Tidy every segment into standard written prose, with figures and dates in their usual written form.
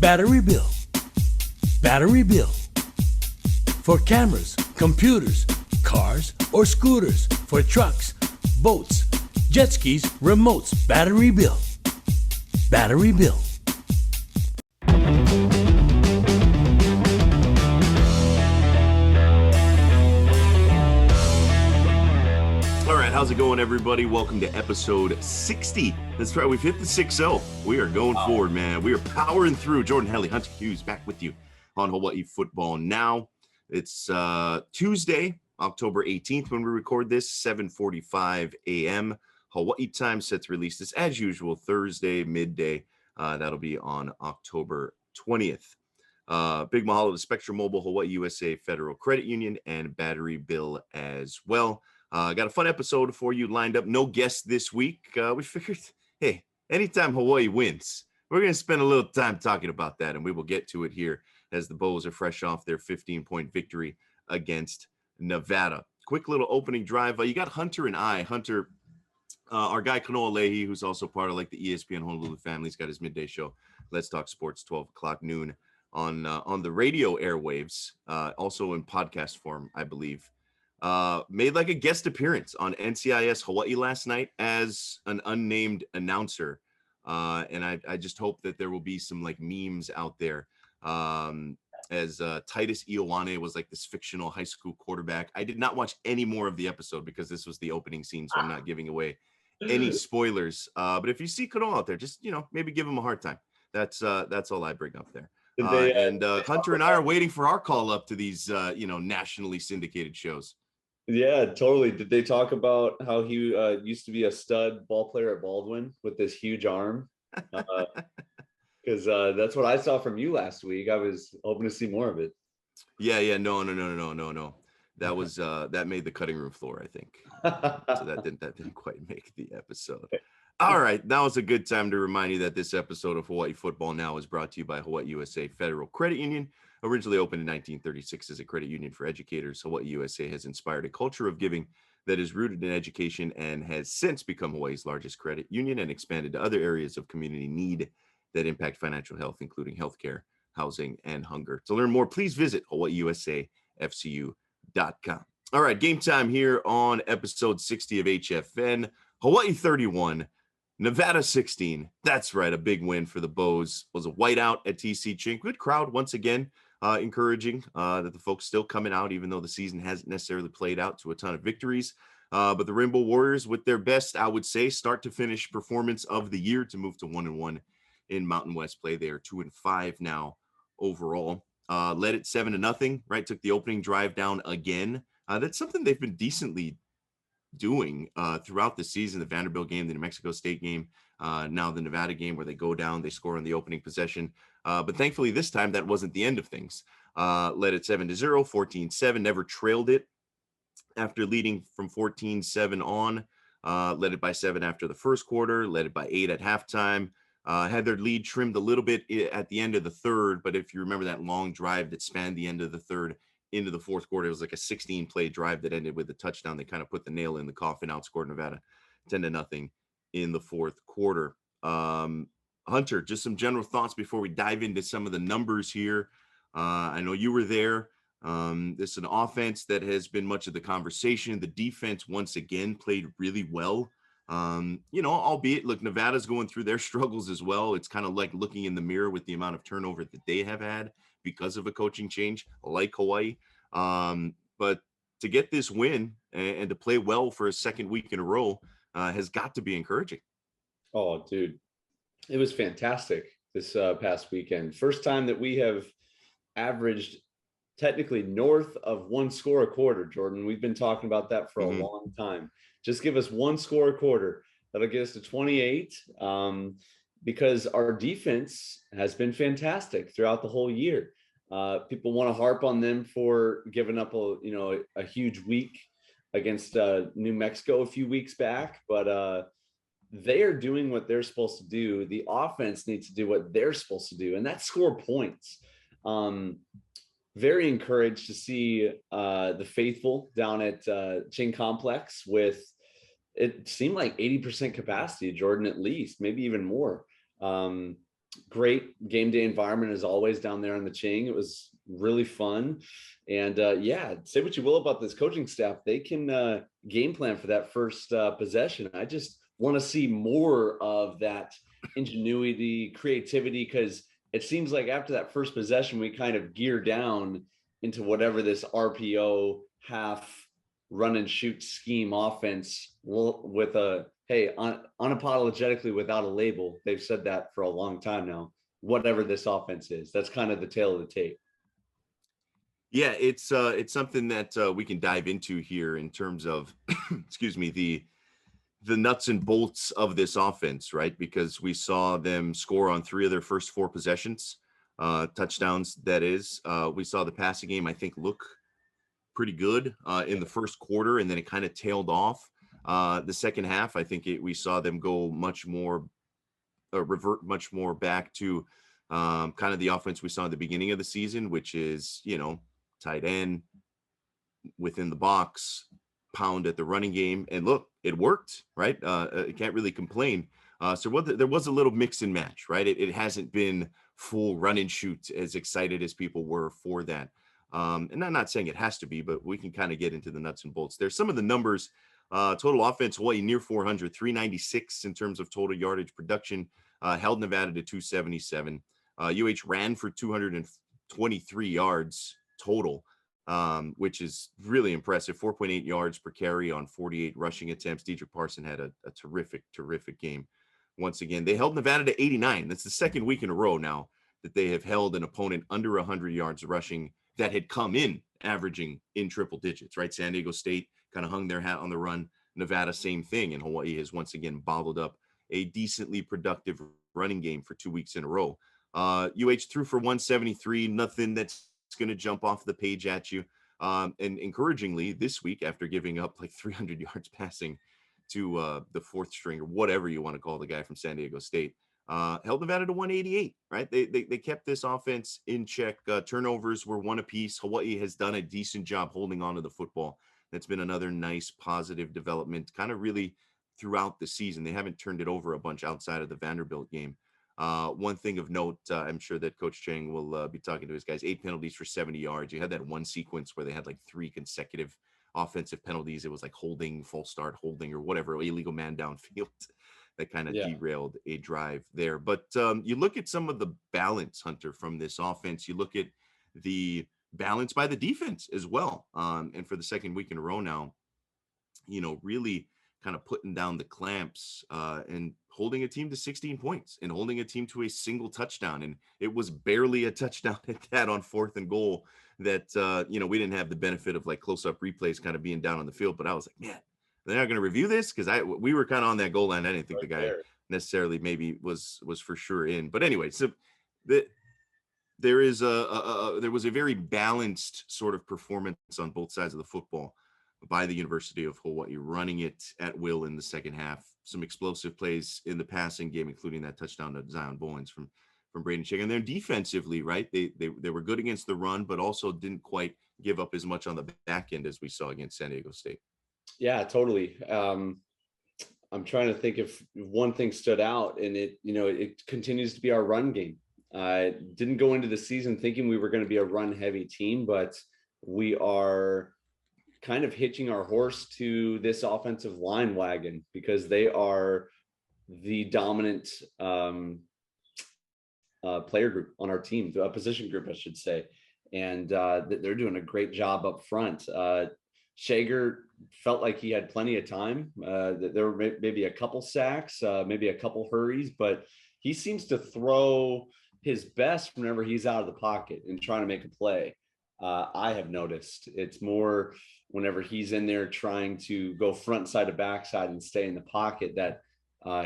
Battery Bill. Battery Bill. For cameras, computers, cars, or scooters. For trucks, boats, jet skis, remotes. Battery Bill. Battery Bill. How's it going, everybody? Welcome to episode 60. That's right, we've hit the 6-0. We are going forward, man. We are powering through. Jordan, Helle, Hunter Hughes back with you on Hawaii Football Now. It's Tuesday, October 18th when we record this, 7:45 a.m. Hawaii time. Sets released this as usual Thursday, midday. That'll be on October 20th. Big mahalo to Spectrum Mobile, Hawaii USA Federal Credit Union, and Battery Bill as well. Got a fun episode for you lined up. No guests this week. We figured, hey, anytime Hawaii wins, we're going to spend a little time talking about that, and we will get to it here as the Bows are fresh off their 15-point victory against Nevada. Quick little opening drive. You got Hunter and I. Hunter, our guy Kanoa Leahy, who's also part of like the ESPN Honolulu family. He's got his midday show, Let's Talk Sports, 12 o'clock noon on the radio airwaves, also in podcast form, I believe. Made like a guest appearance on NCIS Hawaii last night as an unnamed announcer. And I just hope that there will be some like memes out there. As Titus Ioane was like this fictional high school quarterback. I did not watch any more of the episode because this was the opening scene, so I'm not giving away any spoilers. But if you see Kanoa out there, just, maybe give him a hard time. That's all I bring up there. Hunter and I are waiting for our call up to these, nationally syndicated shows. Yeah, totally. Did they talk about how he used to be a stud ball player at Baldwin with this huge arm? Because that's what I saw from you last week. I was hoping to see more of it. Yeah. No. That was that made the cutting room floor, I think. So that didn't quite make the episode. All right, now is a good time to remind you that this episode of Hawaii Football Now is brought to you by Hawaii USA Federal Credit Union. Originally opened in 1936 as a credit union for educators, Hawaii USA has inspired a culture of giving that is rooted in education and has since become Hawaii's largest credit union and expanded to other areas of community need that impact financial health, including healthcare, housing, and hunger. To learn more, please visit hawaiiusafcu.com. All right, game time here on episode 60 of HFN. Hawaii 31, Nevada 16. That's right, a big win for the Bows. Was a whiteout at TC Chink. Good crowd once again. Encouraging that the folks still coming out, even though the season hasn't necessarily played out to a ton of victories. But the Rainbow Warriors with their best, I would say, start to finish performance of the year to move to 1-1 in Mountain West play. They are 2-5 now overall. Led it 7-0, right? Took the opening drive down again. That's something they've been decently doing throughout the season. The Vanderbilt game, the New Mexico State game, now the Nevada game where they go down, they score on the opening possession. But thankfully this time that wasn't the end of things. Led it 7-0, 14-7, never trailed it after leading from 14-7 on. Led it by 7 after the first quarter, led it by 8 at halftime. Had their lead trimmed a little bit at the end of the third, but if you remember that long drive that spanned the end of the third into the fourth quarter, it was like a 16-play drive that ended with a touchdown. They kind of put the nail in the coffin, outscored Nevada 10-0 in the fourth quarter. Hunter, just some general thoughts before we dive into some of the numbers here. I know you were there. This is an offense that has been much of the conversation. The defense once again played really well. Albeit, look, Nevada's going through their struggles as well. It's kind of like looking in the mirror with the amount of turnover that they have had because of a coaching change like Hawaii. But to get this win and to play well for a second week in a row has got to be encouraging. Oh, dude, it was fantastic this past weekend. First time that we have averaged technically north of 1 score a quarter, Jordan. We've been talking about that for a long time. Just give us 1 score a quarter. That'll get us to 28 because our defense has been fantastic throughout the whole year. People want to harp on them for giving up a huge week against New Mexico a few weeks back, but they are doing what they're supposed to do. The offense needs to do what they're supposed to do, and that's score points. Very encouraged to see the faithful down at Ching Complex with, it seemed like 80% capacity, Jordan, at least, maybe even more. Great game day environment as always down there on the Ching. It was really fun. And yeah, say what you will about this coaching staff. They can game plan for that first possession. I just want to see more of that ingenuity, creativity, because it seems like after that first possession, we kind of gear down into whatever this RPO half run and shoot scheme offense with a, hey, unapologetically without a label. They've said that for a long time now. Whatever this offense is, that's kind of the tail of the tape. Yeah, it's something that we can dive into here in terms of, excuse me, the nuts and bolts of this offense, right? Because we saw them score on 3 of their first 4 possessions, touchdowns. That is, we saw the passing game, I think, look pretty good in the first quarter, and then it kind of tailed off. The second half, I think we saw them go much more, revert much more back to kind of the offense we saw at the beginning of the season, which is, tight end within the box, pound at the running game, and look, it worked, right? You can't really complain. So there was a little mix and match, right? It hasn't been full run and shoot as excited as people were for that. And I'm not saying it has to be, but we can kind of get into the nuts and bolts. There's some of the numbers. Total offense, Hawaii near 400, 396 in terms of total yardage production, held Nevada to 277. UH ran for 223 yards total, which is really impressive. 4.8 yards per carry on 48 rushing attempts. Dedrick Parsons had a terrific game. Once again, they held Nevada to 89. That's the second week in a row now that they have held an opponent under 100 yards rushing that had come in averaging in triple digits, right? San Diego State kind of hung their hat on the run. Nevada, same thing. And Hawaii has once again bottled up a decently productive running game for 2 weeks in a row. UH threw for 173, nothing that's going to jump off the page at you. And encouragingly, this week, after giving up like 300 yards passing to the fourth string, or whatever you want to call the guy from San Diego State, held Nevada to 188, right? They kept this offense in check. Turnovers were 1 apiece. Hawaii has done a decent job holding on to the football. That's been another nice positive development, kind of really throughout the season. They haven't turned it over a bunch outside of the Vanderbilt game. One thing of note, I'm sure that Coach Chang will be talking to his guys, 8 penalties for 70 yards. You had that one sequence where they had like 3 consecutive offensive penalties. It was like holding, false start, holding, or whatever, illegal man downfield that kind of derailed a drive there. But you look at some of the balance, Hunter, from this offense. You look at the balance by the defense as well. And for the second week in a row now, really kind of putting down the clamps and holding a team to 16 points and holding a team to a single touchdown. And it was barely a touchdown at that on 4th and goal that, we didn't have the benefit of like close-up replays kind of being down on the field. But I was like, man, they're not going to review this, because we were kind of on that goal line. I didn't think the guy necessarily maybe was for sure in. But anyway, so there was a very balanced sort of performance on both sides of the football by the University of Hawaii, running it at will in the second half. Some explosive plays in the passing game, including that touchdown to Zion Bowens from Braden Ching. And then defensively, right, they were good against the run, but also didn't quite give up as much on the back end as we saw against San Diego State. Yeah, totally. I'm trying to think if one thing stood out, and it continues to be our run game. Didn't go into the season thinking we were going to be a run-heavy team, but we are kind of hitching our horse to this offensive line wagon because they are the dominant player group on our team, the position group, I should say. And they're doing a great job up front. Shager felt like he had plenty of time. There were maybe a couple sacks, maybe a couple hurries, but he seems to throw his best whenever he's out of the pocket and trying to make a play. I have noticed it's more whenever he's in there trying to go front side to backside and stay in the pocket that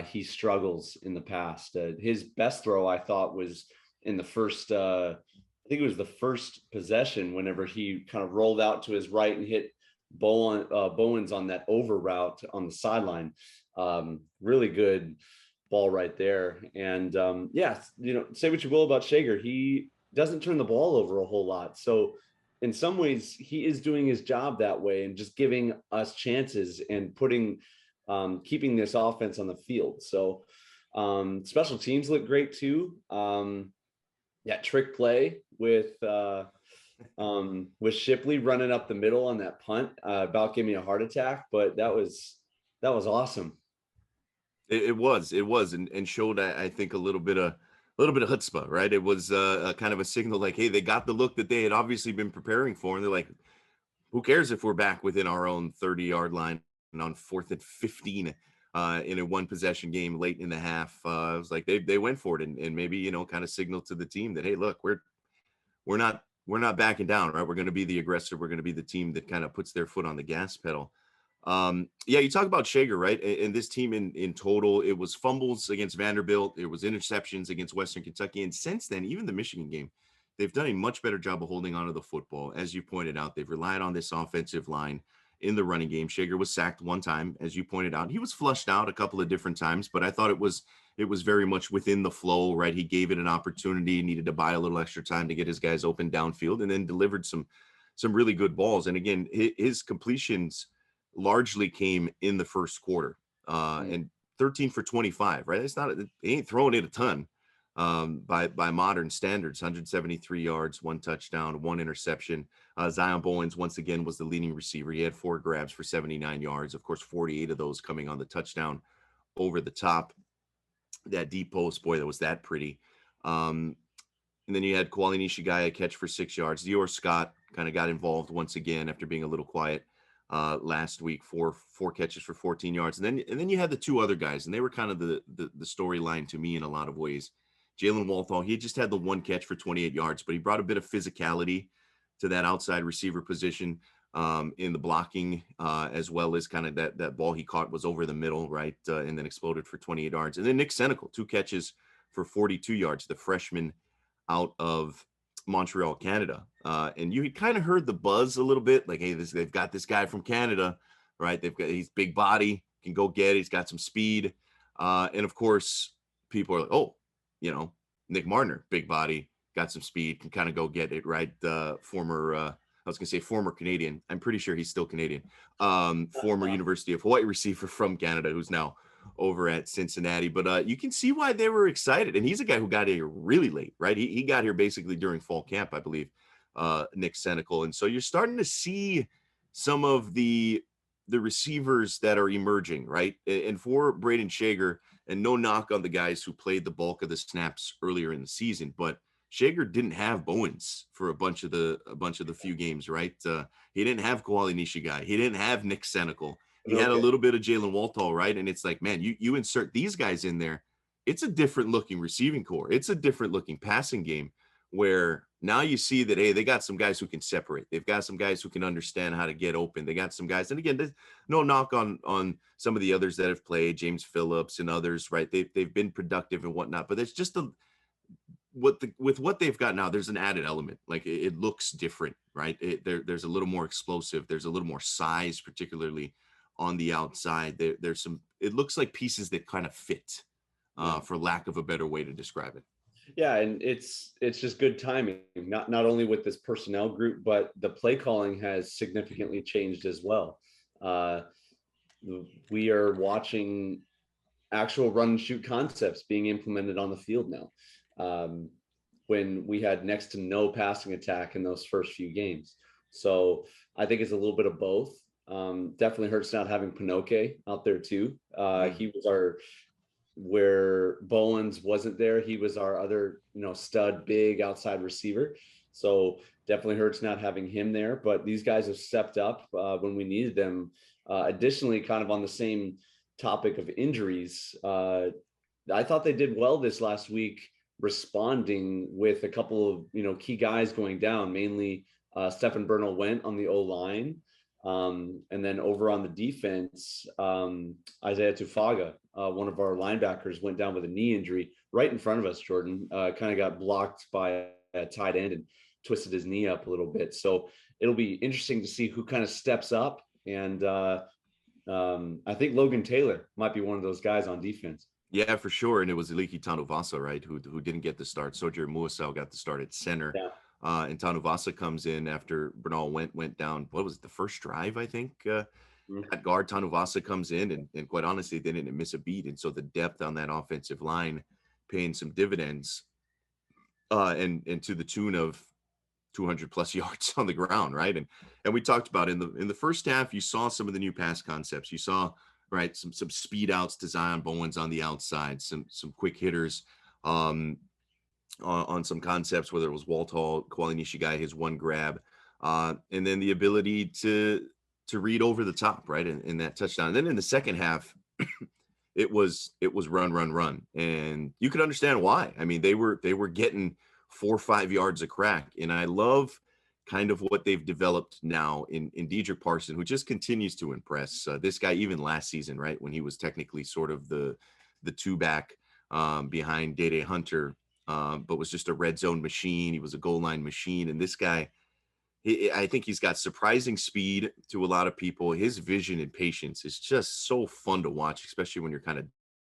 he struggles in the past. His best throw, I thought, was in the first, I think it was the first possession, whenever he kind of rolled out to his right and hit Bowens on that over route on the sideline. Really good ball right there. And say what you will about Shager, he doesn't turn the ball over a whole lot. So in some ways, he is doing his job that way and just giving us chances and keeping this offense on the field. So Special teams look great too. Trick play with Shipley running up the middle on that punt about giving me a heart attack, but that was awesome. It was, and showed, I think, a little bit of chutzpah, right? It was a kind of a signal like, hey, they got the look that they had obviously been preparing for, and they're like, who cares if we're back within our own 30-yard line and on 4th and 15 in a one possession game late in the half. It was like they went for it, and maybe, kind of signal to the team that, hey, look, we're not backing down, right? We're going to be the aggressor. We're going to be the team that kind of puts their foot on the gas pedal. You talk about Shager, right? And this team in total, it was fumbles against Vanderbilt. It was interceptions against Western Kentucky. And since then, even the Michigan game, they've done a much better job of holding onto the football. As you pointed out, they've relied on this offensive line in the running game. Shager was sacked one time, as you pointed out. He was flushed out a couple of different times, but I thought it was very much within the flow, right? He gave it an opportunity, needed to buy a little extra time to get his guys open downfield, and then delivered some really good balls. And again, his completions largely came in the first quarter, and 13 for 25, right? It's not, he ain't throwing it a ton by modern standards. 173 yards, 1 touchdown, 1 interception. Zion Bowens once again was the leading receiver. He had 4 grabs for 79 yards, of course 48 of those coming on the touchdown over the top. That deep post, boy, that was that pretty. And then you had Kwali Nishigaya catch for 6 yards. Dior Scott kind of got involved once again after being a little quiet last week, four catches for 14 yards. And then you had the 2 other guys, and they were kind of the storyline to me in a lot of ways. Jalen Walthall, he just had the 1 catch for 28 yards, but he brought a bit of physicality to that outside receiver position in the blocking, as well as kind of that ball he caught was over the middle, right? And then exploded for 28 yards. And then Nick Senecal, 2 catches for 42 yards, the freshman out of Montreal, Canada. And you kind of heard the buzz a little bit, like, hey, they've got this guy from Canada, right? He's big body, can go get it. He's got some speed. And of course, people are like, oh, Nick Martiner, big body, got some speed, can kind of go get it, right? Former, I was going to say former Canadian. I'm pretty sure he's still Canadian. Former University of Hawaii receiver from Canada, who's now over at Cincinnati. But you can see why they were excited. And he's a guy who got here really late, right? He got here basically during fall camp, I believe, Nick Senecal. And so you're starting to see some of the receivers that are emerging, right? And for Braden Shager, and no knock on the guys who played the bulk of the snaps earlier in the season, but Shager didn't have Bowens for a bunch of the few games, right? He didn't have Kwali Nishigai. He didn't have Nick Senecal. He had a little bit of Jalen Walthall, right? And it's like, man, you insert these guys in there, it's a different looking receiving core. It's a different looking passing game, where now you see that, hey, they got some guys who can separate. They've got some guys who can understand how to get open. They got some guys, and again, there's no knock on some of the others that have played, James Phillips and others, right? They've been productive and whatnot, but there's just with what they've got now, there's an added element. Like it looks different, right? There's a little more explosive. There's a little more size, particularly on the outside. There's some. It looks like pieces that kind of fit, for lack of a better way to describe it. Yeah, and it's just good timing. Not only with this personnel group, but the play calling has significantly changed as well. We are watching actual run and shoot concepts being implemented on the field now, when we had next to no passing attack in those first few games. So I think it's a little bit of both. Definitely hurts not having Pinoque out there too. He was where Bowens wasn't there, he was our other, stud big outside receiver. So definitely hurts not having him there, but these guys have stepped up when we needed them. Additionally, kind of on the same topic of injuries, I thought they did well this last week, responding with a couple of, key guys going down, mainly Stephen Bernal went on the O-line. And then over on the defense, Isaiah Tufaga, one of our linebackers, went down with a knee injury right in front of us, Jordan, kind of got blocked by a tight end and twisted his knee up a little bit. So it'll be interesting to see who kind of steps up. And I think Logan Taylor might be one of those guys on defense. Yeah, for sure. And it was Eliki Tanuvasa, right, who didn't get the start. Sojer Muasau got the start at center. Yeah. And Tanuvasa comes in after Bernal went down. What was it, the first drive, I think, that guard Tanuvasa comes in, and quite honestly, they didn't miss a beat. And so the depth on that offensive line paying some dividends, and to the tune of 200 plus yards on the ground, right? And we talked about in the first half, you saw some of the new pass concepts. You saw, right, some speed outs to Zion Bowens on the outside, some quick hitters on some concepts, whether it was Walt Hall, Kwali Nishigai, his one grab, and then the ability to read over the top, right, in that touchdown. And then in the second half, it was run, and you could understand why. I mean, they were getting 4 or 5 yards a crack, and I love kind of what they've developed now in Dedrick Parsons, who just continues to impress. This guy, even last season, right, when he was technically sort of the two back behind Helle Hunter, but was just a red zone machine. He was a goal line machine, and this guy, I think he's got surprising speed to a lot of people. His vision and patience is just so fun to watch, especially when you're kind of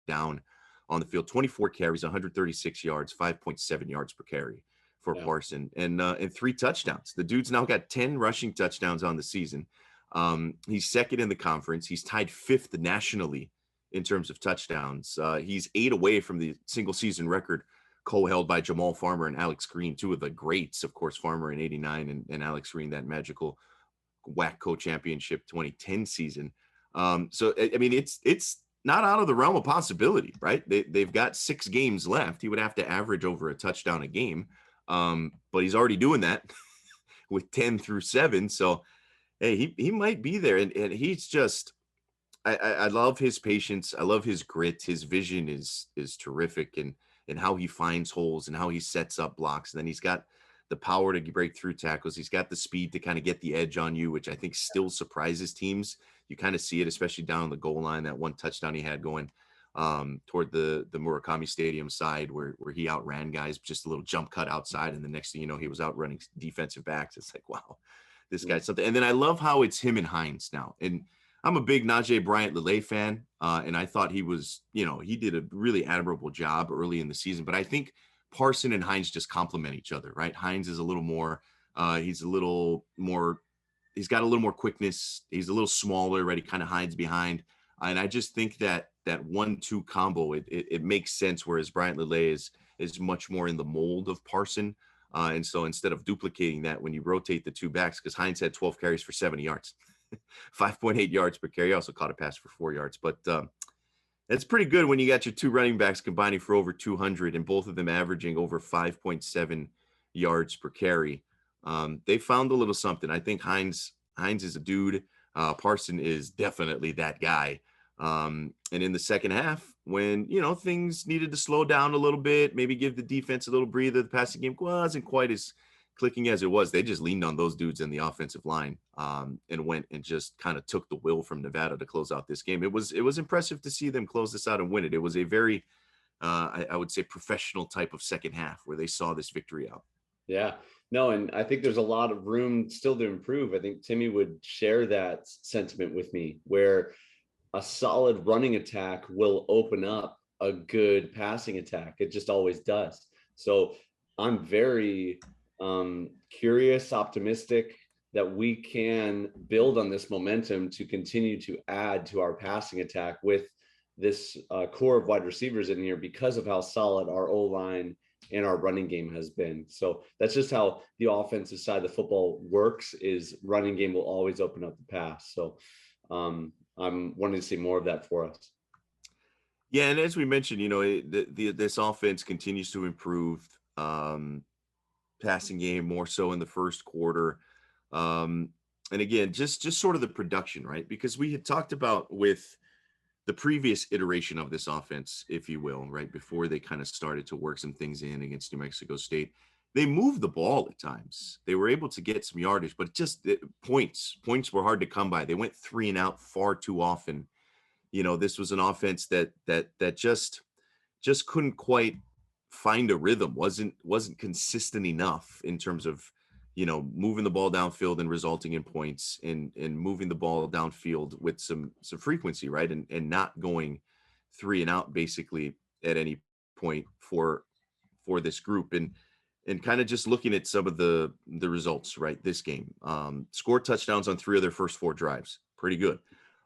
down on the field. 24 carries, 136 yards, 5.7 yards per carry for Parson, and 3 touchdowns. The dude's now got 10 rushing touchdowns on the season. He's second in the conference. He's tied 5th nationally in terms of touchdowns. He's 8 away from the single season record co-held by Jamal Farmer and Alex Green, 2 of the greats, of course, Farmer in 89 and Alex Green, that magical WACO championship 2010 season. So, I mean, it's not out of the realm of possibility, right? They've got 6 games left. He would have to average over a touchdown a game. But he's already doing that with 10 through 7. So, hey, he might be there. And he's just, I love his patience. I love his grit. His vision is terrific. And how he finds holes and how he sets up blocks. And then he's got the power to break through tackles. He's got the speed to kind of get the edge on you, which I think still surprises teams. You kind of see it, especially down the goal line, that one touchdown he had going toward the Murakami Stadium side where he outran guys, just a little jump cut outside. And the next thing you know, he was outrunning defensive backs. It's like, wow, this guy's something. And then I love how it's him and Hines now. And I'm a big Najee Bryant-Lele fan, and I thought he was, he did a really admirable job early in the season. But I think Parson and Hines just complement each other, right? Hines is a little more, he's got a little more quickness. He's a little smaller, right? He kind of hides behind. And I just think that 1-2 combo, it makes sense, whereas Bryant-Lele is much more in the mold of Parson. And so instead of duplicating that, when you rotate the 2 backs, because Hines had 12 carries for 70 yards. 5.8 yards per carry. He also caught a pass for 4 yards, but it's pretty good when you got your 2 running backs combining for over 200 and both of them averaging over 5.7 yards per carry. They found a little something. I think Hines is a dude. Parson is definitely that guy. And in the second half, when, things needed to slow down a little bit, maybe give the defense a little breather, the passing game wasn't quite as clicking as it was. They just leaned on those dudes in the offensive line and went and just kind of took the will from Nevada to close out this game. It was impressive to see them close this out and win it. It was a very, I would say, professional type of second half where they saw this victory out. Yeah, no, and I think there's a lot of room still to improve. I think Timmy would share that sentiment with me, where a solid running attack will open up a good passing attack. It just always does. So I'm very curious, optimistic that we can build on this momentum to continue to add to our passing attack with this core of wide receivers in here, because of how solid our O-line and our running game has been. So that's just how the offensive side of the football works, is running game will always open up the pass. So I'm wanting to see more of that for us. Yeah, and as we mentioned, this offense continues to improve. Passing game more so in the first quarter. And again, just sort of the production, right? Because we had talked about with the previous iteration of this offense, if you will, right, before they kind of started to work some things in against New Mexico State, they moved the ball at times. They were able to get some yardage, but points were hard to come by. They went 3 and out far too often. This was an offense that just couldn't quite find a rhythm, wasn't consistent enough in terms of, moving the ball downfield and resulting in points, and moving the ball downfield with some frequency, right? And not going 3 and out basically at any point for this group. And kind of just looking at some of the results, right? This game, scored touchdowns on 3 of their first 4 drives. Pretty good.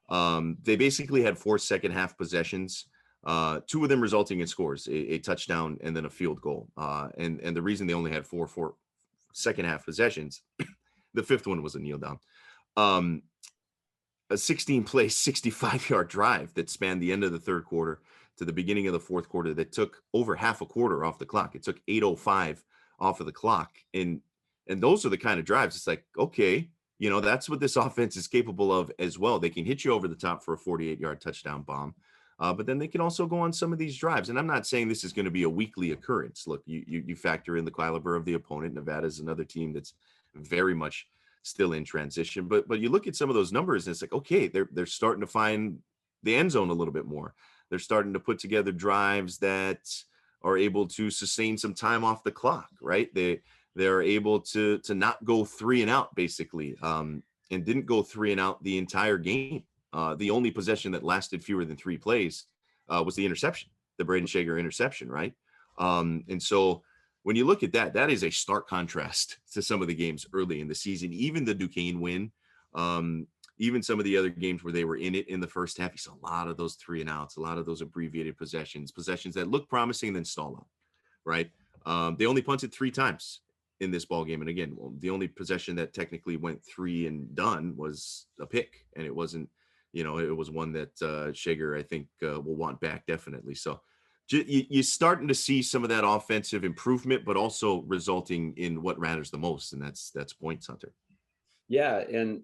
They basically had 4 second half possessions, 2 of them resulting in scores, a touchdown and then a field goal. And the reason they only had four second half possessions, the fifth one was a kneel down. A 16 play, 65-yard drive that spanned the end of the third quarter to the beginning of the fourth quarter that took over half a quarter off the clock. It took 8:05 off of the clock. And those are the kind of drives. It's like, okay, that's what this offense is capable of as well. They can hit you over the top for a 48-yard touchdown bomb. But then they can also go on some of these drives. And I'm not saying this is going to be a weekly occurrence. Look, you factor in the caliber of the opponent. Nevada is another team that's very much still in transition. But you look at some of those numbers and it's like, okay, they're starting to find the end zone a little bit more. They're starting to put together drives that are able to sustain some time off the clock, right? They're able to not go 3 and out basically, and didn't go 3 and out the entire game. The only possession that lasted fewer than 3 plays was the interception, the Braden Shager interception, right? And so when you look at that, that is a stark contrast to some of the games early in the season, even the Duquesne win, even some of the other games where they were in it in the first half. You saw a lot of those 3 and outs, a lot of those abbreviated possessions that look promising and then stall out, right? They only punted 3 times in this ball game. And again, the only possession that technically went 3 and done was a pick. And it wasn't, it was one that Shager, I think, will want back definitely. So you're starting to see some of that offensive improvement, but also resulting in what matters the most. And that's points, Hunter. Yeah. And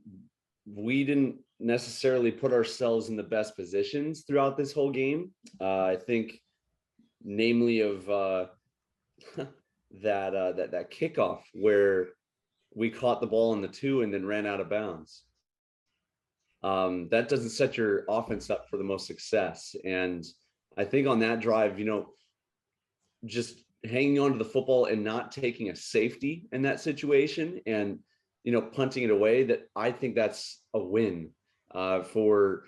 we didn't necessarily put ourselves in the best positions throughout this whole game. I think namely of that kickoff where we caught the ball in the 2 and then ran out of bounds. That doesn't set your offense up for the most success. And I think on that drive, just hanging on to the football and not taking a safety in that situation and, punting it away, that I think that's a win for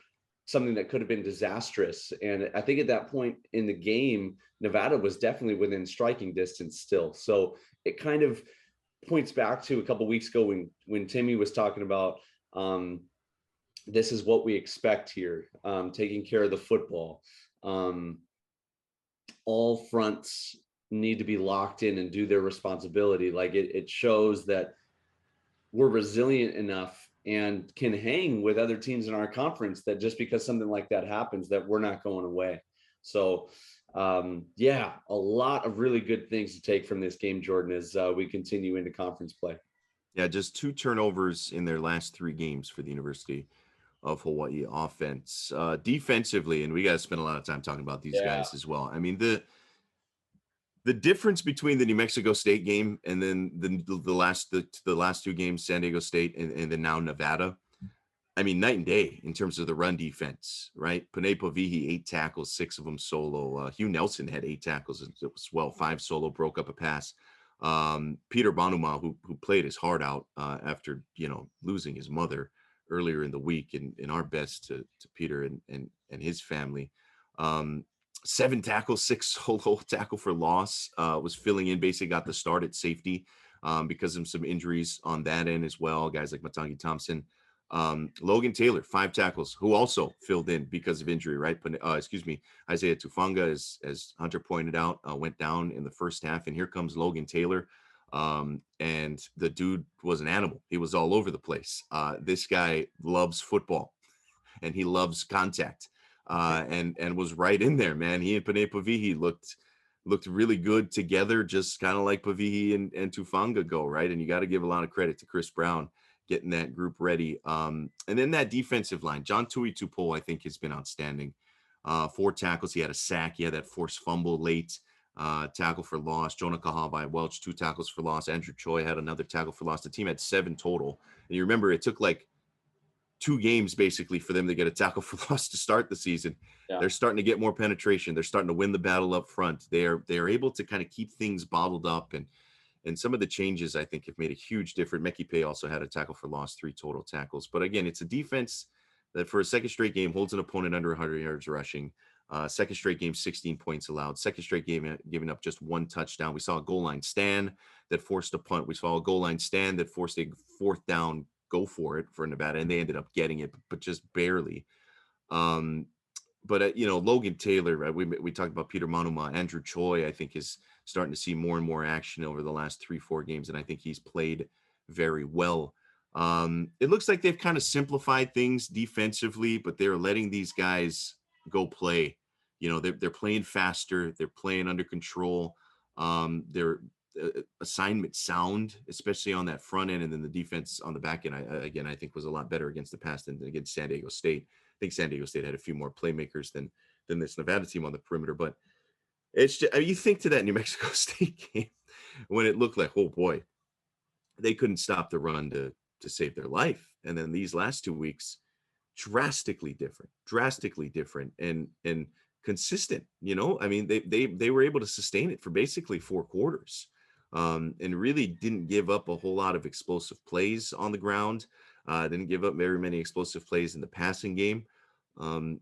something that could have been disastrous. And I think at that point in the game, Nevada was definitely within striking distance still. So it kind of points back to a couple of weeks ago when Timmy was talking about this is what we expect here, taking care of the football. All fronts need to be locked in and do their responsibility. Like it shows that we're resilient enough and can hang with other teams in our conference, that just because something like that happens, that we're not going away. So a lot of really good things to take from this game, Jordan, as we continue into conference play. Yeah, just 2 turnovers in their last 3 games for the University of Hawaii offense. Defensively, and we got to spend a lot of time talking about these guys as well. I mean, the difference between the New Mexico State game and then the last 2 games, San Diego State and then now Nevada, I mean, night and day in terms of the run defense, right? Panay Pavihi, 8 tackles, 6 of them solo. Hugh Nelson had 8 tackles as well, 5 solo, broke up a pass. Peter Banuma, who played his heart out after losing his mother earlier in the week, and our best to Peter and his family. 7 tackles, 6 solo, tackle for loss, was filling in, basically got the start at safety because of some injuries on that end as well. Guys like Matangi Thompson. Logan Taylor, 5 tackles, who also filled in because of injury, right? Isaiah Tufanga, as Hunter pointed out, went down in the first half, and here comes Logan Taylor. And the dude was an animal. He was all over the place. This guy loves football and he loves contact. And was right in there, man. He and Panay Pavihi looked really good together, just kind of like Pavihi and Tufanga go, right? And you got to give a lot of credit to Chris Brown getting that group ready. And then that defensive line, John Tui Tupou, I think, has been outstanding. 4 tackles. He had a sack. He had that forced fumble late. Tackle for loss. Jonah Kahavai Welch, 2 tackles for loss. Andrew Choi had another tackle for loss. The team had 7 total. And you remember it took like 2 games basically for them to get a tackle for loss to start the season. Yeah. They're starting to get more penetration. They're starting to win the battle up front. They're able to kind of keep things bottled up, and some of the changes I think have made a huge difference. Meki Pei also had a tackle for loss, 3 total tackles. But again, it's a defense that for a second straight game holds an opponent under 100 yards rushing. Second straight game, 16 points allowed. Second straight game giving up just 1 touchdown. We saw a goal line stand that forced a punt. We saw a goal line stand that forced a 4th down go for it for Nevada, and they ended up getting it, but just barely. But Logan Taylor, right? We talked about Peter Manuma. Andrew Choi, I think, is starting to see more and more action over the last 3-4 games, and I think he's played very well. It looks like they've kind of simplified things defensively, but they're letting these guys go play. They're playing faster, they're playing under control. Their assignment sound, especially on that front end, and then the defense on the back end, I think was a lot better against the pass than against San Diego State. I think San Diego State had a few more playmakers than this Nevada team on the perimeter, but it's just, you think to that New Mexico State game when it looked like, oh boy, they couldn't stop the run to save their life, and then these last 2 weeks, drastically different, and consistent. I mean, they were able to sustain it for basically 4 quarters, and really didn't give up a whole lot of explosive plays on the ground. Didn't give up very many explosive plays in the passing game, and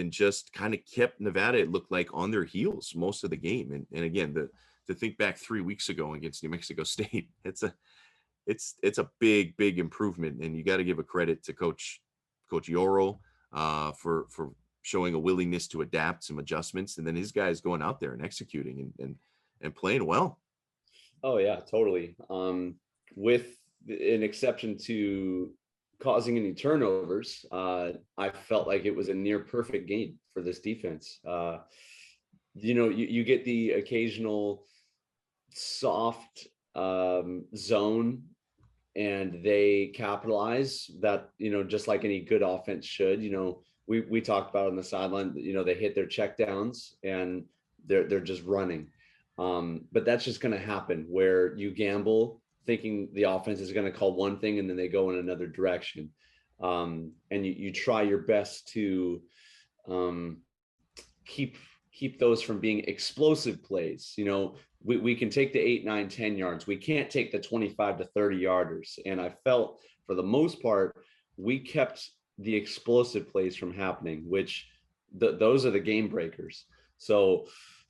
just kind of kept Nevada, it looked like, on their heels most of the game. And again, to think back 3 weeks ago against New Mexico State, it's a big improvement, and you got to give a credit to Coach Yoro for showing a willingness to adapt some adjustments, and then his guys going out there and executing and playing well. Oh yeah, totally. With an exception to causing any turnovers, I felt like it was a near perfect game for this defense. You get the occasional soft zone, and they capitalize that, just like any good offense should. We talked about on the sideline, they hit their checkdowns and they're just running. But that's just going to happen where you gamble thinking the offense is going to call one thing and then they go in another direction. And you try your best to keep those from being explosive plays. We can take the 8, 9, 10 yards. We can't take the 25 to 30 yarders. And I felt for the most part, we kept the explosive plays from happening, which those are the game breakers. So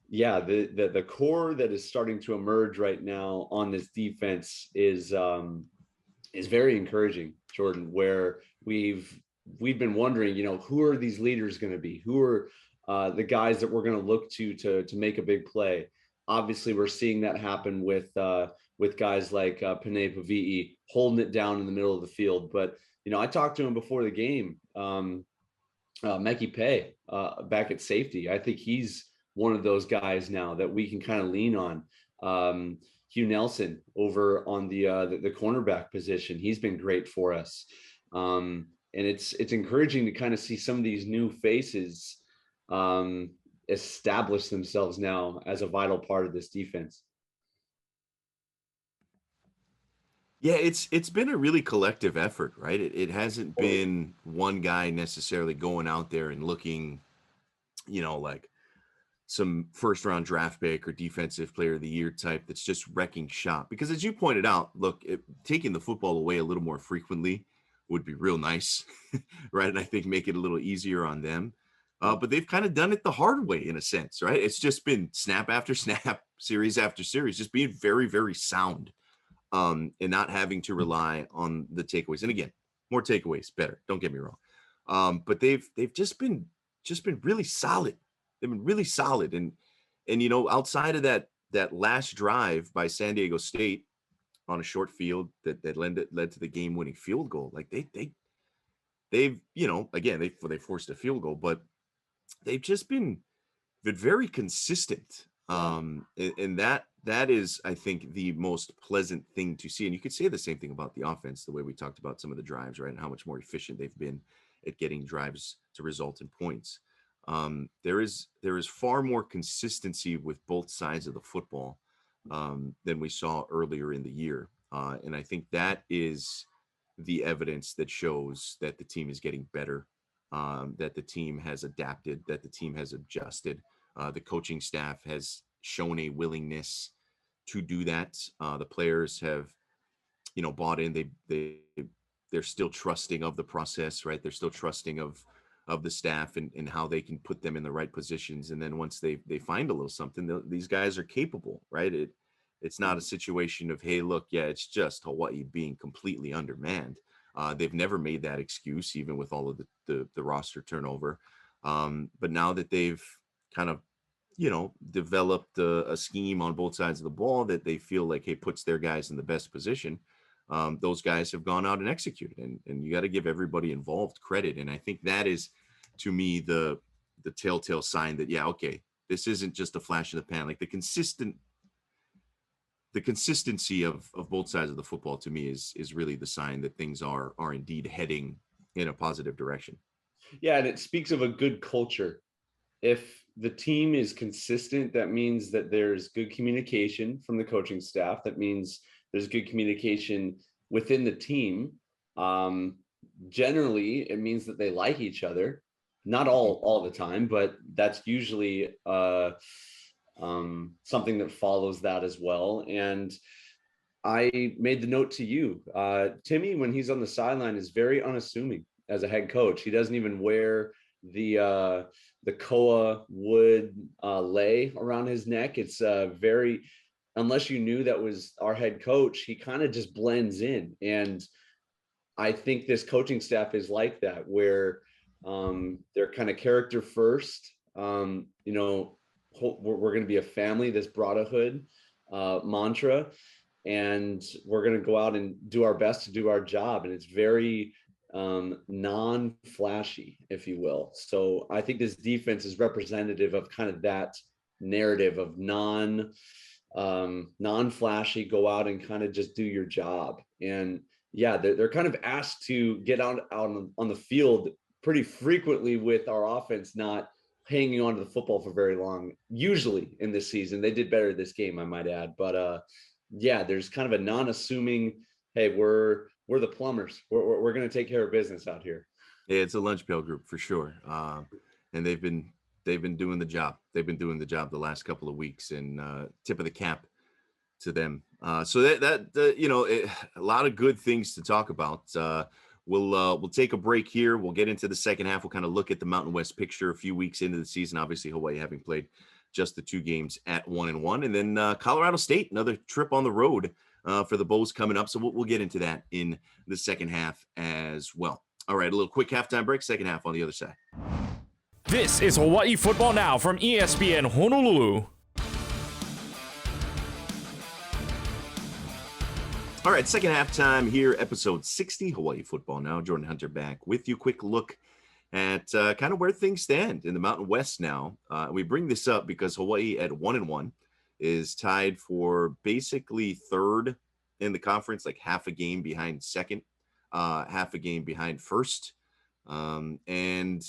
yeah, the core that is starting to emerge right now on this defense is very encouraging, Jordan, where we've been wondering, who are these leaders going to be? Who are the guys that we're going to look to make a big play? Obviously, we're seeing that happen with guys like Panay Pavii holding it down in the middle of the field. But, I talked to him before the game, Mekhi Pay back at safety. I think he's one of those guys now that we can kind of lean on. Hugh Nelson over on the cornerback position. He's been great for us. And it's encouraging to kind of see some of these new faces establish themselves now as a vital part of this defense. Yeah, it's been a really collective effort, right? It hasn't been one guy necessarily going out there and looking, like some first round draft pick or defensive player of the year type that's just wrecking shop. Because as you pointed out, look, taking the football away a little more frequently would be real nice, right? And I think make it a little easier on them. But they've kind of done it the hard way in a sense, right? It's just been snap after snap, series after series, just being very, very sound, and not having to rely on the takeaways. And again, more takeaways, better. Don't get me wrong. But they've just been really solid. They've been really solid. And outside of that last drive by San Diego State on a short field that led to the game-winning field goal, like they've again, they forced a field goal, but they've just been very consistent. And that is, I think, the most pleasant thing to see. And you could say the same thing about the offense, the way we talked about some of the drives, right? And how much more efficient they've been at getting drives to result in points. There is far more consistency with both sides of the football than we saw earlier in the year. And I think that is the evidence that shows that the team is getting better, that the team has adapted, that the team has adjusted. The coaching staff has shown a willingness to do that. The players have, bought in. They're still trusting of the process, right? They're still trusting of the staff and how they can put them in the right positions. And then once they find a little something, these guys are capable, right? It's not a situation of, hey, look, yeah, it's just Hawaii being completely undermanned. They've never made that excuse, even with all of the roster turnover. But now that they've kind of, developed a scheme on both sides of the ball that they feel like, hey, puts their guys in the best position, those guys have gone out and executed. And you got to give everybody involved credit. And I think that is, to me, the telltale sign that, yeah, okay, this isn't just a flash in the pan. Like the consistency of both sides of the football, to me, is really the sign that things are indeed heading in a positive direction. Yeah, and it speaks of a good culture. If the team is consistent, that means that there's good communication from the coaching staff. That means there's good communication within the team. Generally, it means that they like each other. Not all the time, but that's usually something that follows that as well. And I made the note to you, Timmy, when he's on the sideline, is very unassuming as a head coach. He doesn't even wear the koa wood lei around his neck. It's very, unless you knew that was our head coach, he kind of just blends in. And I think this coaching staff is like that, where they're kind of character first. We're going to be a family, this brotherhood mantra, and we're going to go out and do our best to do our job. And it's very non-flashy, if you will. So I think this defense is representative of kind of that narrative of non-flashy, go out and kind of just do your job. And yeah, they're kind of asked to get out on the field pretty frequently with our offense not hanging on to the football for very long. Usually in this season, they did better this game, I might add. But yeah, there's kind of a non-assuming, hey, we're the plumbers. We're going to take care of business out here. Yeah, it's a lunch pail group for sure, and they've been doing the job. They've been doing the job the last couple of weeks, and tip of the cap to them. So a lot of good things to talk about. We'll take a break here. We'll get into the second half. We'll kind of look at the Mountain West picture a few weeks into the season. Obviously, Hawaii having played just the 2 games at 1-1, and then Colorado State, another trip on the road for the Bows coming up. So we'll get into that in the second half as well. All right, a little quick halftime break. Second half on the other side. This is Hawaii Football Now from ESPN Honolulu. All right, second half time here, episode 60, Hawaii Football Now. Jordan Hunter back with you. Quick look at kind of where things stand in the Mountain West now. We bring this up because Hawaii at 1-1 is tied for basically third in the conference, like half a game behind second, half a game behind first. And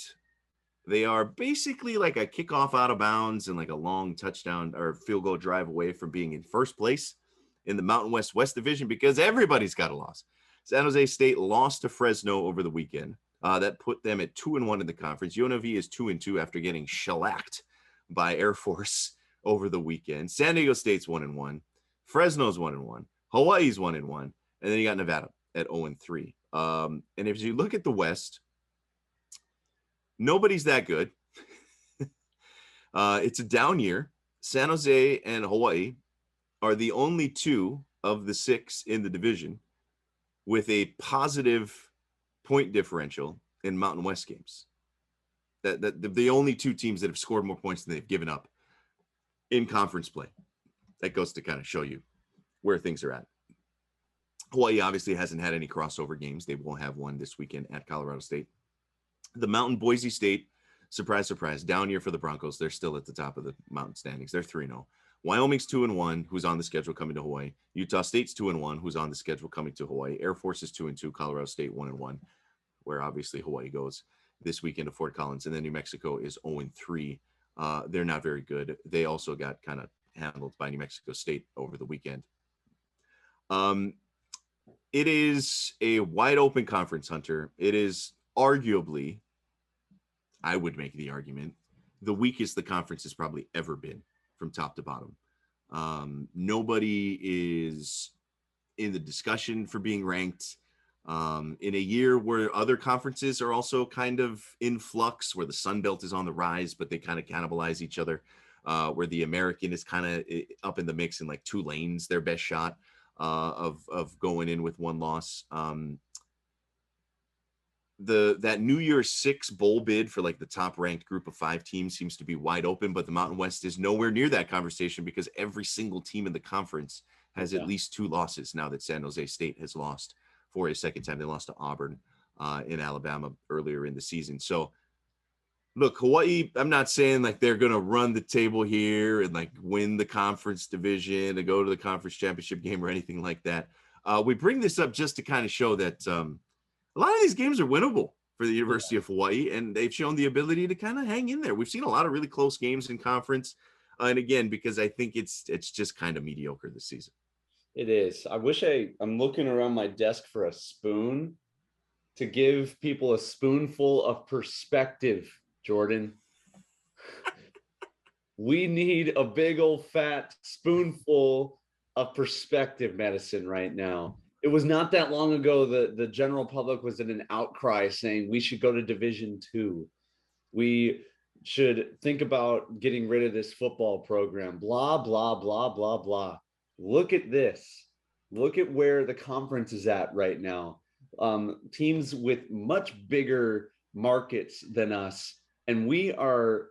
they are basically like a kickoff out of bounds and like a long touchdown or field goal drive away from being in first place in the Mountain West Division, because everybody's got a loss. San Jose State lost to Fresno over the weekend. That put them at 2-1 in the conference. UNLV is 2-2 after getting shellacked by Air Force over the weekend. San Diego State's 1-1. Fresno's 1-1. Hawaii's 1-1. And then you got Nevada at 0-3. And if you look at the West, nobody's that good. It's a down year. San Jose and Hawaii are the only 2 of the 6 in the division with a positive point differential in Mountain West games. That the only 2 teams that have scored more points than they've given up in conference play. That goes to kind of show you where things are at. Hawaii obviously hasn't had any crossover games. They will have one this weekend at Colorado State. The Mountain, Boise State, surprise, surprise, down year for the Broncos. They're still at the top of the mountain standings. They're 3-0. Wyoming's 2-1, who's on the schedule coming to Hawaii. Utah State's 2-1, who's on the schedule coming to Hawaii. Air Force is 2-2. Colorado State 1-1, where obviously Hawaii goes this weekend to Fort Collins. And then New Mexico is 0-3. They're not very good. They also got kind of handled by New Mexico State over the weekend. It is a wide open conference, Hunter. It is arguably, I would make the argument, the weakest the conference has probably ever been from top to bottom. Nobody is in the discussion for being ranked. In a year where other conferences are also kind of in flux, where the Sun Belt is on the rise, but they kind of cannibalize each other, where the American is kind of up in the mix in like Tulane's their best shot of going in with one loss. that New Year's 6 bowl bid for like the top ranked group of 5 teams seems to be wide open, but the Mountain West is nowhere near that conversation because every single team in the conference has at least 2 losses now that San Jose State has lost for a second time. They lost to Auburn in Alabama earlier in the season. So look, Hawaii, I'm not saying like they're going to run the table here and like win the conference division and go to the conference championship game or anything like that. We bring this up just to kind of show that a lot of these games are winnable for the University of Hawaii, and they've shown the ability to kind of hang in there. We've seen a lot of really close games in conference. And again, because I think it's just kind of mediocre this season. It is. I'm looking around my desk for a spoon to give people a spoonful of perspective, Jordan. We need a big old fat spoonful of perspective medicine right now. It was not that long ago the general public was in an outcry saying we should go to Division II. We should think about getting rid of this football program, blah, blah, blah, blah, blah. Look at this. Look at where the conference is at right now. Teams with much bigger markets than us. And we are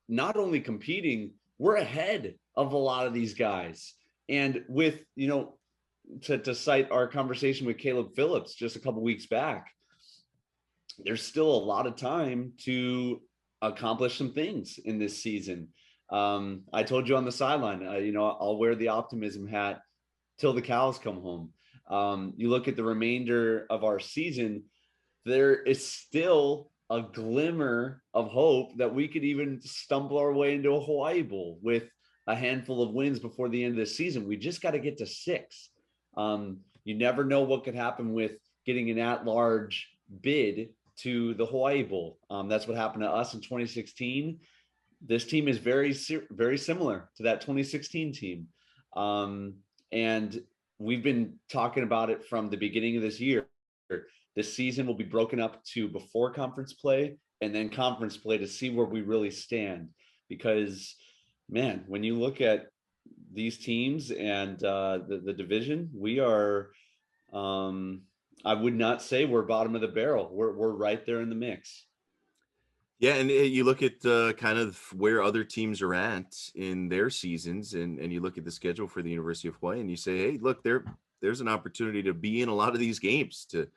not only competing, we're ahead of a lot of these guys. And with, to cite our conversation with Caleb Phillips just a couple weeks back, there's still a lot of time to accomplish some things in this season. I told you on the sideline, I'll wear the optimism hat till the cows come home. You look at the remainder of our season, there is still a glimmer of hope that we could even stumble our way into a Hawaii Bowl with a handful of wins before the end of the season. We just got to get to 6. You never know what could happen with getting an at-large bid to the Hawaii Bowl. That's what happened to us in 2016. This team is very, very similar to that 2016 team. And we've been talking about it from the beginning of this year. This season will be broken up to before conference play and then conference play to see where we really stand. Because, man, when you look at these teams and the division, we are, I would not say we're bottom of the barrel. We're right there in the mix. Yeah, and you look at kind of where other teams are at in their seasons, and you look at the schedule for the University of Hawaii, and you say, hey, look, there's an opportunity to be in a lot of these games, to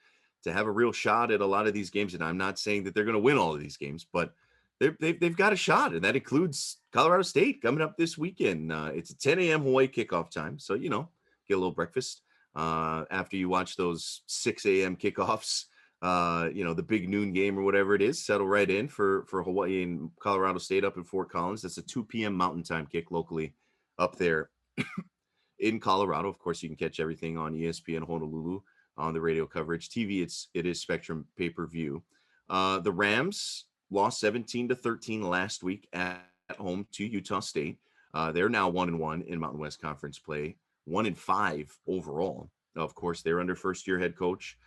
have a real shot at a lot of these games. And I'm not saying that they're going to win all of these games, but they've got a shot, and that includes Colorado State coming up this weekend. It's a 10 a.m. Hawaii kickoff time, so, get a little breakfast after you watch those 6 a.m. kickoffs. The big noon game or whatever it is, settle right in for Hawaii and Colorado State up in Fort Collins. That's a 2 p.m. Mountain Time kick locally up there in Colorado. Of course, you can catch everything on ESPN Honolulu on the radio coverage. TV, it is Spectrum pay-per-view. The Rams lost 17-13 last week at home to Utah State. They're now 1-1 in Mountain West Conference play, 1-5 overall. Of course, they're under first-year head coach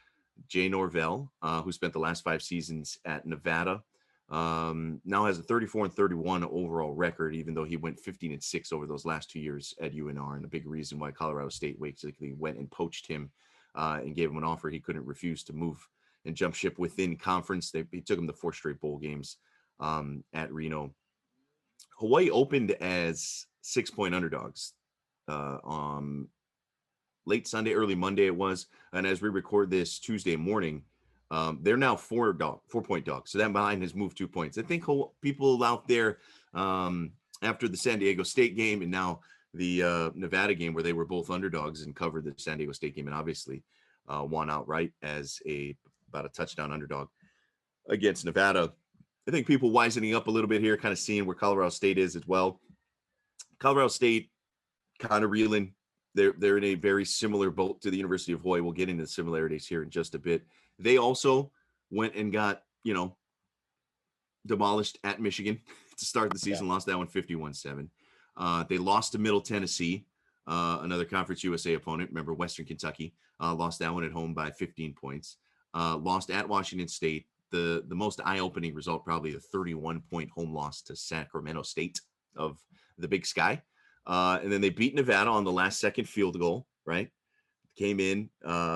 Jay Norvell, who spent the last 5 seasons at Nevada, now has a 34-31 overall record, even though he went 15-6 over those last 2 years at UNR. And the big reason why Colorado State basically went and poached him and gave him an offer he couldn't refuse to move and jump ship within conference. He took him to 4 straight bowl games at Reno. Hawaii opened as 6-point underdogs late Sunday, early Monday it was. And as we record this Tuesday morning, they're now 4-point dogs. So that line has moved 2 points. I think people out there after the San Diego State game and now the Nevada game, where they were both underdogs and covered the San Diego State game and obviously won outright as about a touchdown underdog against Nevada. I think people wisening up a little bit here, kind of seeing where Colorado State is as well. Colorado State kind of reeling. They're in a very similar boat to the University of Hawaii. We'll get into the similarities here in just a bit. They also went and got, demolished at Michigan to start the season, lost that one 51-7. They lost to Middle Tennessee, another Conference USA opponent. Remember, Western Kentucky lost that one at home by 15 points. Lost at Washington State. The most eye-opening result, probably the 31-point home loss to Sacramento State of the Big Sky. And then they beat Nevada on the last second field goal, right? came in,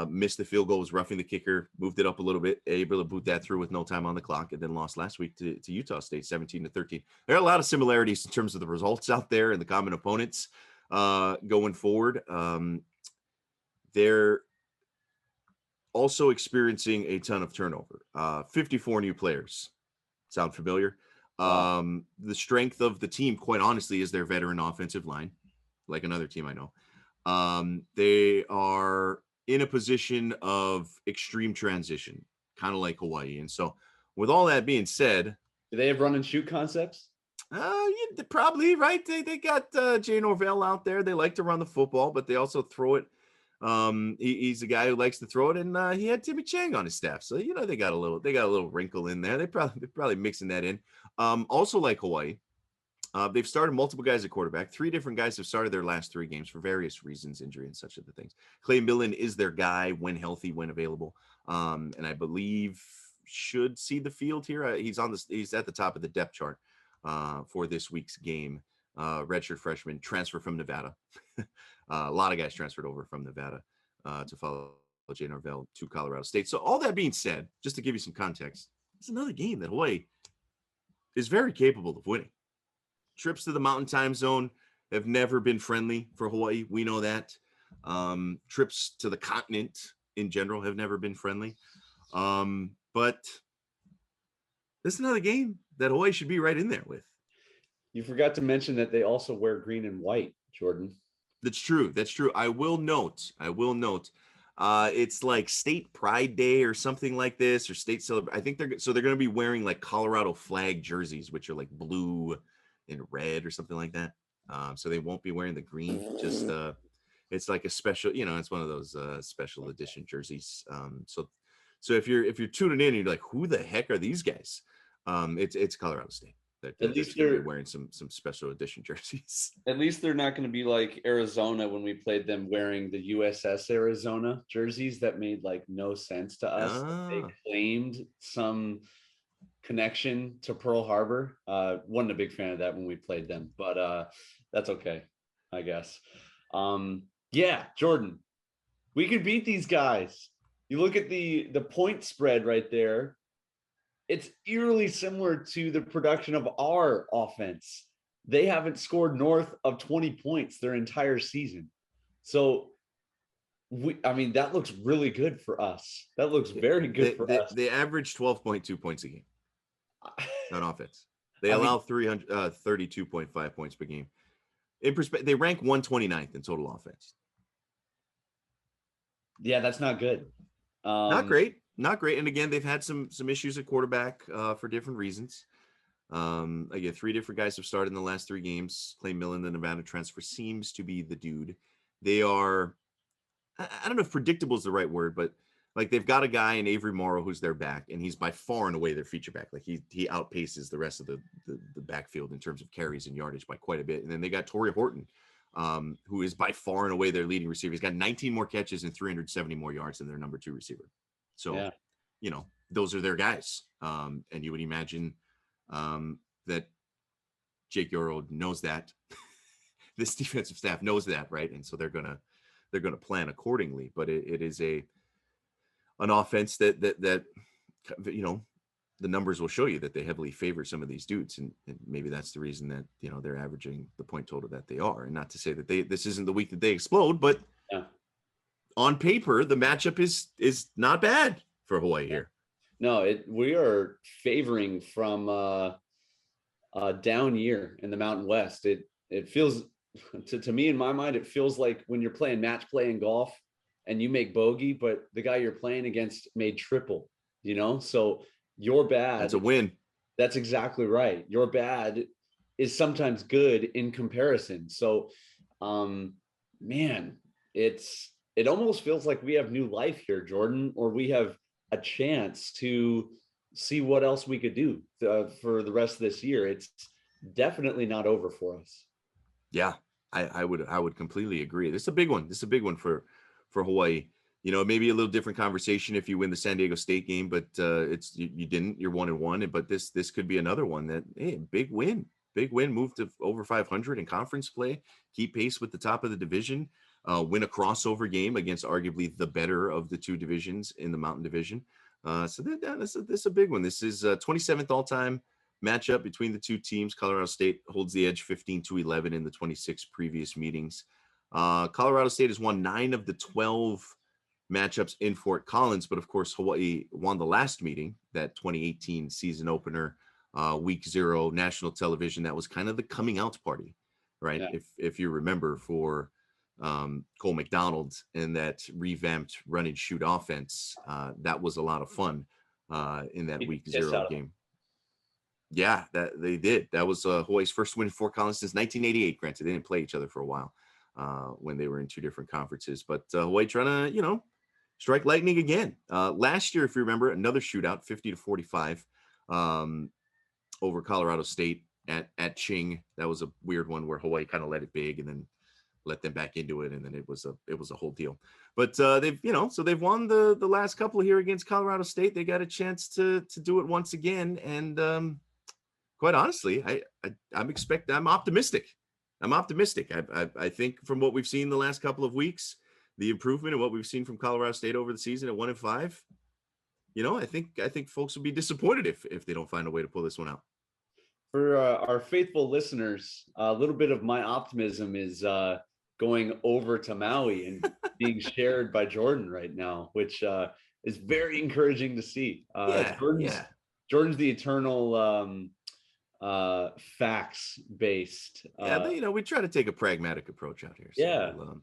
missed the field goal, was roughing the kicker, moved it up a little bit, able to boot that through with no time on the clock, and then lost last week to Utah State 17-13. There are a lot of similarities in terms of the results out there and the common opponents going forward. They're also experiencing a ton of turnover. 54 new players. Sound familiar? Wow. The strength of the team, quite honestly, is their veteran offensive line, like another team I know. They are in a position of extreme transition, kind of like Hawaii. And so with all that being said, Do they have run and shoot concepts? yeah, probably, right? They got Jay Norvell out there. They like to run the football, but they also throw it. He's a guy who likes to throw it, and he had Timmy Chang on his staff, so they got a little wrinkle in there. They're probably mixing that in. Also like Hawaii, they've started multiple guys at quarterback. 3 different guys have started their last 3 games for various reasons, injury and such other things. Clay Millen is their guy when healthy, when available, and I believe should see the field here. He's at the top of the depth chart for this week's game. Redshirt freshman, transfer from Nevada. A lot of guys transferred over from Nevada to follow Jay Norvell to Colorado State. So all that being said, just to give you some context, it's another game that Hawaii is very capable of winning. Trips to the Mountain Time Zone have never been friendly for Hawaii. We know that. Trips to the continent in general have never been friendly. But this is another game that Hawaii should be right in there with. You forgot to mention that they also wear green and white, Jordan. That's true. I will note, it's like State Pride Day or something like this, or state celebration. I think they're going to be wearing like Colorado flag jerseys, which are like blue and red or something like that. So they won't be wearing the green. Just it's like a special, it's one of those special edition jerseys. So if you're tuning in and you're like, who the heck are these guys? It's Colorado State. At least they're they're wearing some special edition jerseys. At least they're not going to be like Arizona when we played them wearing the USS Arizona jerseys that made like no sense to us. They claimed some connection to Pearl Harbor. Wasn't a big fan of that when we played them, but that's okay, I guess. Yeah, Jordan, we could beat these guys. You look at the point spread right there. It's eerily similar to the production of our offense. They haven't scored north of 20 points their entire season. So, that looks really good for us. That looks very good for us. They average 12.2 points a game on offense. They allow 32.5 points per game. In perspective, they rank 129th in total offense. Yeah, that's not good. Not great. And again, they've had some issues at quarterback for different reasons. Again, 3 different guys have started in the last 3 games. Clay Millen, the Nevada transfer, seems to be the dude. They are, I don't know if predictable is the right word, but like they've got a guy in Avery Morrow who's their back, and he's by far and away their feature back. Like he outpaces the rest of the backfield in terms of carries and yardage by quite a bit. And then they got Torrey Horton, who is by far and away their leading receiver. He's got 19 more catches and 370 more yards than their number 2 receiver. So, those are their guys. And you would imagine that Jake Yoro knows that. This defensive staff knows that, right? And so they're gonna plan accordingly. But it is an offense that the numbers will show you that they heavily favor some of these dudes, and maybe that's the reason that they're averaging the point total that they are. And not to say that this isn't the week that they explode, but on paper, the matchup is not bad for Hawaii here. No, we are favoring from a down year in the Mountain West. It feels to me, in my mind, it feels like when you're playing match play in golf and you make bogey, but the guy you're playing against made triple. So your bad. That's a win. That's exactly right. Your bad is sometimes good in comparison. So, it almost feels like we have new life here, Jordan, or we have a chance to see what else we could do for the rest of this year. It's definitely not over for us. Yeah, I would completely agree. This is a big one. This is a big one for Hawaii. Maybe a little different conversation if you win the San Diego State game, but you didn't. You're 1-1, but this could be another one that big win, move to over 500 in conference play, keep pace with the top of the division. win a crossover game against arguably the better of the two divisions in the Mountain Division. So this is a big one. This is 27th all-time matchup between the two teams. Colorado State holds the edge 15-11 in the 26 previous meetings. Colorado State has won 9 of the 12 matchups in Fort Collins, but of course Hawaii won the last meeting, that 2018 season opener, week 0 national television. That was kind of the coming out party, right? Yeah. If you remember, for Cole McDonald and that revamped run and shoot offense, that was a lot of fun in that week 0 game. Yeah, that they did. That was Hawaii's first win in Fort Collins since 1988. Granted, they didn't play each other for a while when they were in 2 different conferences, but Hawaii trying to, strike lightning again. Last year, if you remember, another shootout, 50-45 over Colorado State at Ching. That was a weird one where Hawaii kind of let it big and then let them back into it, and then it was a whole deal. But they've so they've won the last couple here against Colorado State. They got a chance to do it once again, and quite honestly, I'm optimistic. I think from what we've seen the last couple of weeks, the improvement in what we've seen from Colorado State over the season at 1-5, I think folks would be disappointed if they don't find a way to pull this one out. For our faithful listeners, a little bit of my optimism is going over to Maui and being shared by Jordan right now, which is very encouraging to see. Jordan's the eternal facts based. We try to take a pragmatic approach out here. So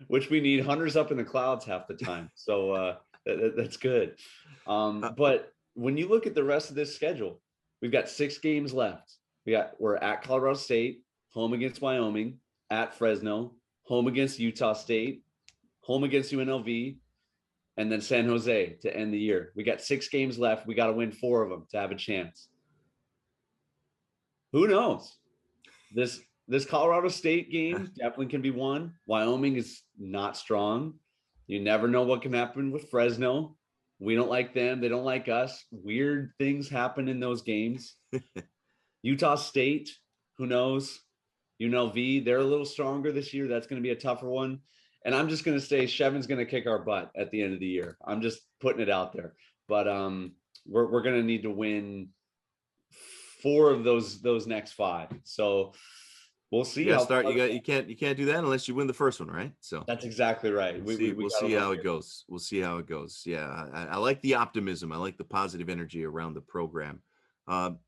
which we need. Hunter's up in the clouds half the time, so that's good. But when you look at the rest of this schedule, we've got 6 games left. We're at Colorado State, home against Wyoming, at Fresno, home against Utah State, home against UNLV, and then San Jose to end the year. We got 6 games left. We got to win 4 of them to have a chance. Who knows? This Colorado State game definitely can be won. Wyoming is not strong. You never know what can happen with Fresno. We don't like them. They don't like us. Weird things happen in those games. Utah State, who knows? UNLV, they're a little stronger this year. That's going to be a tougher one. And I'm just going to say Chevin's going to kick our butt at the end of the year. I'm just putting it out there. But we're going to need to win 4 of those next 5. So we'll see. You can't do that unless you win the first one, right? So that's exactly right. We'll see how it goes. We'll see how it goes. Yeah, I like the optimism. I like the positive energy around the program.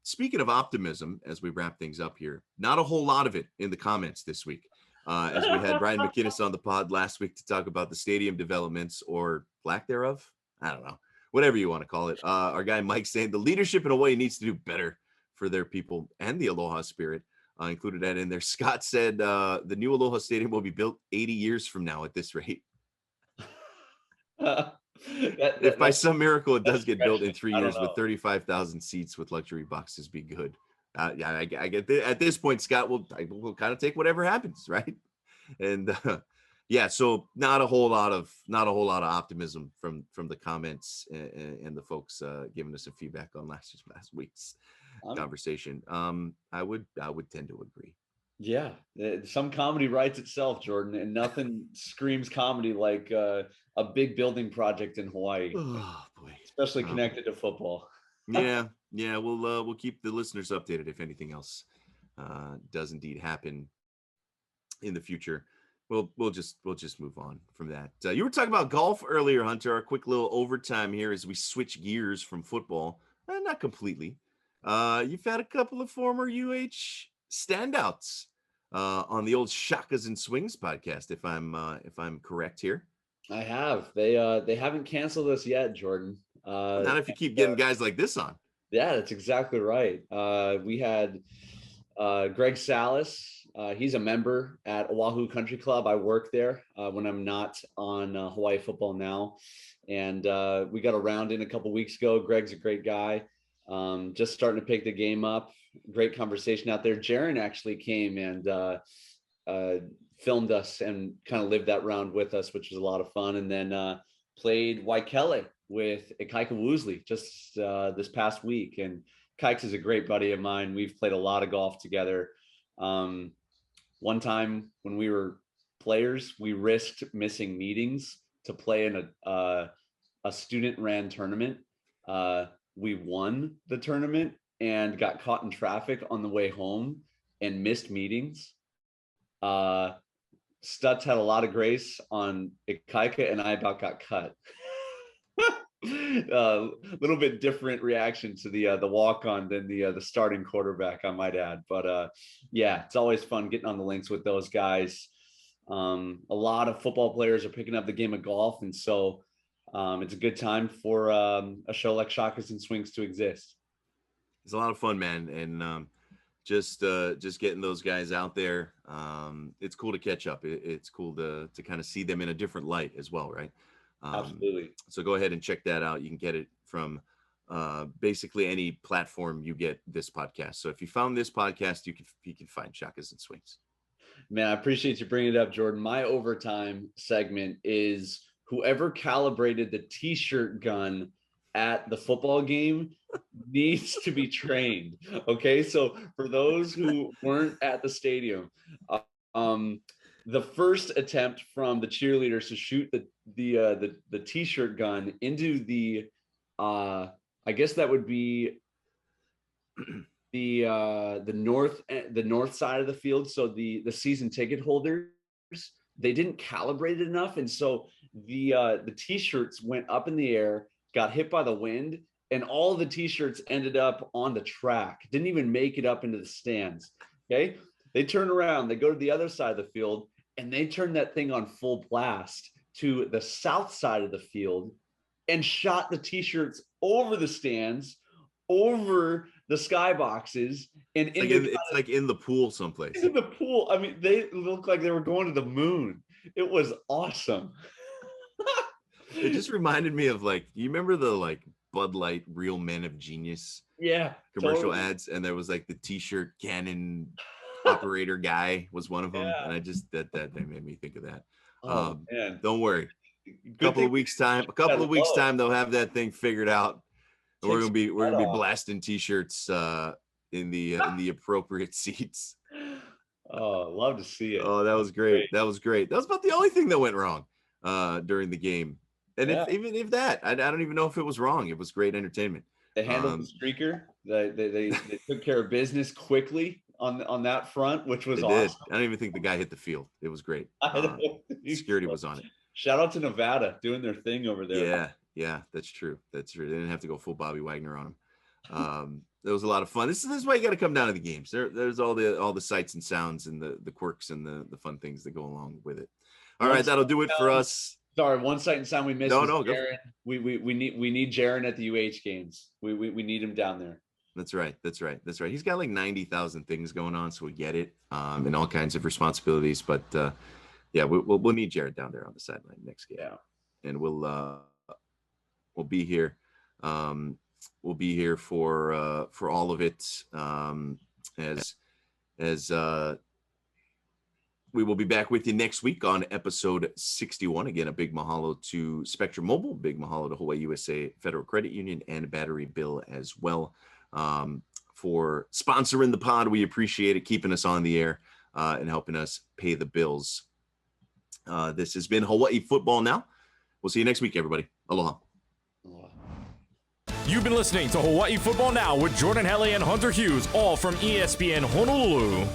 Speaking of optimism, as we wrap things up here, not a whole lot of it in the comments this week. As we had Brian McInnes on the pod last week to talk about the stadium developments or lack thereof. I don't know, whatever you want to call it. Our guy Mike saying the leadership in Hawaii needs to do better for their people and the Aloha spirit. Included that in there. Scott said the new Aloha Stadium will be built 80 years from now at this rate. If by some miracle it does get built in 3 years with 35,000 seats with luxury boxes, be good. I get at this point, Scott, we'll kind of take whatever happens, right? And so not a whole lot of optimism from the comments and the folks giving us some feedback on last week's conversation. I would tend to agree. Yeah, some comedy writes itself, Jordan, and nothing screams comedy like a big building project in Hawaii. Oh boy, especially connected to football. Yeah, we'll keep the listeners updated if anything else does indeed happen in the future. We'll just move on from that. You were talking about golf earlier, Hunter. Our quick little overtime here as we switch gears from football. Not completely. You've had a couple of former UH standouts on the old Shakas and Swings podcast, if I'm correct here. I have. They haven't canceled us yet, Jordan. Not if you keep getting guys like this on. Yeah, that's exactly right. We had Greg Salas. He's a member at Oahu Country Club. I work there when I'm not on Hawaii Football Now. And we got a round in a couple weeks ago. Greg's a great guy. Just starting to pick the game up. Great conversation out there. Jaron actually came and filmed us and kind of lived that round with us, which was a lot of fun. And then played Waikele with Ikaika Woosley just this past week. And Kikes is a great buddy of mine. We've played a lot of golf together. One time when we were players, we risked missing meetings to play in a student-ran tournament. We won the tournament and got caught in traffic on the way home and missed meetings. Stutz had a lot of grace on Ikaika, and I about got cut. A little bit different reaction to the walk-on than the starting quarterback, I might add. But yeah, it's always fun getting on the links with those guys. A lot of football players are picking up the game of golf, and so it's a good time for a show like Shakas and Swings to exist. It's a lot of fun, man, and just getting those guys out there. It's cool to catch up. It's cool to kind of see them in a different light as well, right? Absolutely. So go ahead and check that out. You can get it from basically any platform you get this podcast. So if you found this podcast, you can find Shakas and Swings. Man, I appreciate you bringing it up, Jordan. My overtime segment is whoever calibrated the t-shirt gun at the football game needs to be trained. Okay, so for those who weren't at the stadium, the first attempt from the cheerleaders to shoot the t-shirt gun into the I guess that would be the north side of the field. So the season ticket holders, they didn't calibrate it enough, and so the t-shirts went up in the air, got hit by the wind, and all the t-shirts ended up on the track. Didn't even make it up into the stands. Okay, they turn around, they go to the other side of the field, and they turn that thing on full blast to the south side of the field and shot the t-shirts over the stands, over the skyboxes, and it's like in the pool someplace. In the pool. I mean, they looked like they were going to the moon. It was awesome. It just reminded me of, like, you remember the like Bud Light Real Men of Genius commercial totally. ads, and there was like the t-shirt cannon operator guy was one of them, and I just that they made me think of that. Man. Don't worry, a couple of weeks time they'll have that thing figured out, and we're gonna be blasting t-shirts in the appropriate seats. Oh, love to see it. Oh, that was great. That was about the only thing that went wrong during the game. And if that, I don't even know if it was wrong. It was great entertainment. They handled the streaker. They took care of business quickly on that front, which was awesome. I don't even think the guy hit the field. It was great. Security was on it. Shout out to Nevada doing their thing over there. Yeah, that's true. They didn't have to go full Bobby Wagner on him. That was a lot of fun. This is why you got to come down to the games. There's all the sights and sounds and the quirks and the fun things that go along with it. All right, that'll do it for us. Sorry, one sight and sound we missed. No, Jaron. We need Jaron at the UH games. We need him down there. That's right. He's got like 90,000 things going on, so we get it, and all kinds of responsibilities. But we'll need Jared down there on the sideline next game. Yeah, and we'll be here. We'll be here for all of it. As we will be back with you next week on episode 61. Again, a big mahalo to Spectrum Mobile, big mahalo to Hawaii USA Federal Credit Union, and Battery Bill as well for sponsoring the pod. We appreciate it, keeping us on the air and helping us pay the bills. This has been Hawaii Football Now. We'll see you next week, everybody. Aloha. You've been listening to Hawaii Football Now with Jordan Helle and Hunter Hughes, all from ESPN Honolulu.